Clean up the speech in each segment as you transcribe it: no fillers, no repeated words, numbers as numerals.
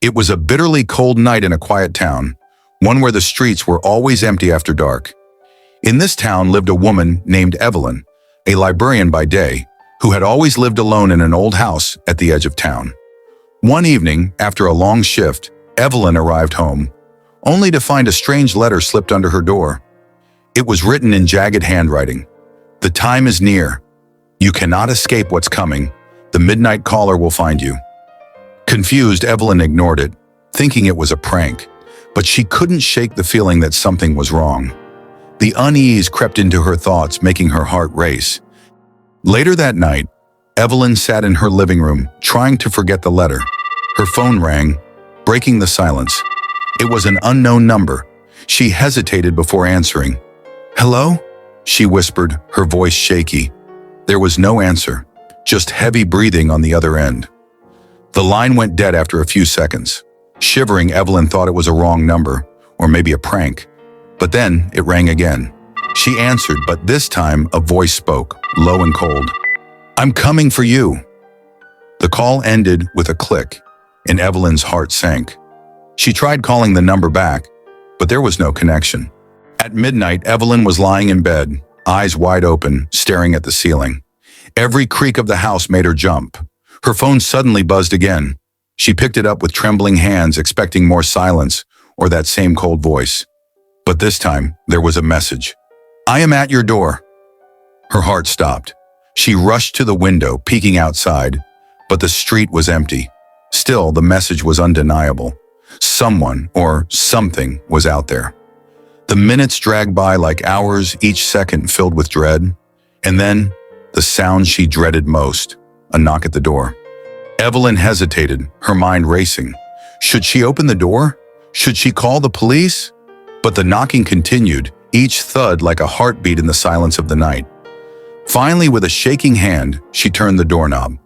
It was a bitterly cold night in a quiet town, one where the streets were always empty after dark. In this town lived a woman named Evelyn, a librarian by day, who had always lived alone in an old house at the edge of town. One evening, after a long shift, Evelyn arrived home, only to find a strange letter slipped under her door. It was written in jagged handwriting. "The time is near. You cannot escape what's coming. The midnight caller will find you." Confused, Evelyn ignored it, thinking it was a prank, but she couldn't shake the feeling that something was wrong. The unease crept into her thoughts, making her heart race. Later that night, Evelyn sat in her living room, trying to forget the letter. Her phone rang, breaking the silence. It was an unknown number. She hesitated before answering. "Hello?" she whispered, her voice shaky. There was no answer, just heavy breathing on the other end. The line went dead after a few seconds. Shivering, Evelyn thought it was a wrong number, or maybe a prank. But then it rang again. She answered, but this time a voice spoke, low and cold. "I'm coming for you." The call ended with a click, and Evelyn's heart sank. She tried calling the number back, but there was no connection. At midnight, Evelyn was lying in bed, eyes wide open, staring at the ceiling. Every creak of the house made her jump. Her phone suddenly buzzed again. She picked it up with trembling hands, expecting more silence or that same cold voice. But this time, there was a message. "I am at your door." Her heart stopped. She rushed to the window, peeking outside, but the street was empty. Still, the message was undeniable. Someone or something was out there. The minutes dragged by like hours, each second filled with dread. And then, the sound she dreaded most, a knock at the door. Evelyn hesitated, her mind racing. Should she open the door? Should she call the police? But the knocking continued, each thud like a heartbeat in the silence of the night. Finally, with a shaking hand, she turned the doorknob.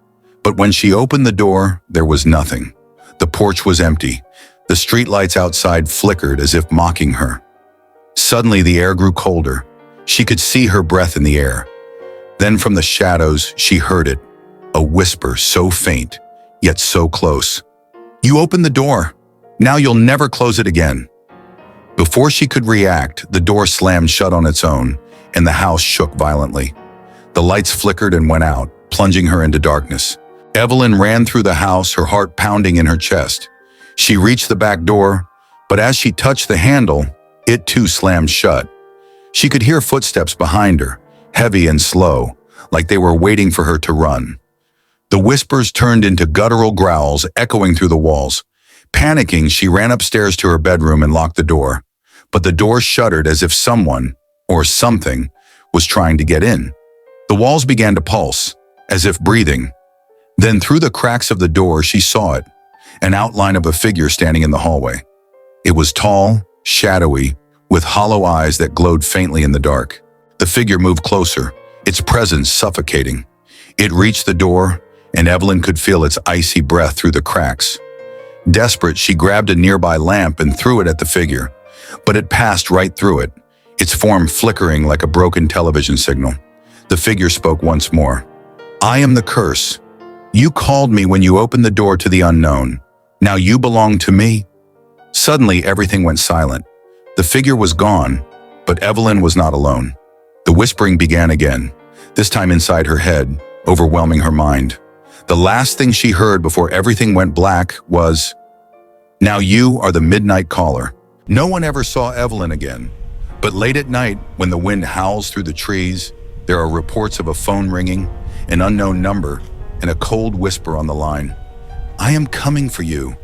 But when she opened the door, there was nothing. The porch was empty. The streetlights outside flickered as if mocking her. Suddenly, the air grew colder. She could see her breath in the air. Then from the shadows, she heard it, a whisper so faint, yet so close. "You opened the door. Now you'll never close it again." Before she could react, the door slammed shut on its own, and the house shook violently. The lights flickered and went out, plunging her into darkness. Evelyn ran through the house, her heart pounding in her chest. She reached the back door, but as she touched the handle, it too slammed shut. She could hear footsteps behind her, heavy and slow, like they were waiting for her to run. The whispers turned into guttural growls echoing through the walls. Panicking, she ran upstairs to her bedroom and locked the door. But the door shuddered as if someone, or something, was trying to get in. The walls began to pulse, as if breathing. Then through the cracks of the door, she saw it, an outline of a figure standing in the hallway. It was tall, shadowy, with hollow eyes that glowed faintly in the dark. The figure moved closer, its presence suffocating. It reached the door, and Evelyn could feel its icy breath through the cracks. Desperate, she grabbed a nearby lamp and threw it at the figure, but it passed right through it, its form flickering like a broken television signal. The figure spoke once more. "I am the curse. You called me when you opened the door to the unknown. Now you belong to me." Suddenly, everything went silent. The figure was gone, but Evelyn was not alone. The whispering began again, this time inside her head, overwhelming her mind. The last thing she heard before everything went black was, "Now you are the midnight caller." No one ever saw Evelyn again, but late at night, when the wind howls through the trees, there are reports of a phone ringing, an unknown number, and a cold whisper on the line. "I am coming for you.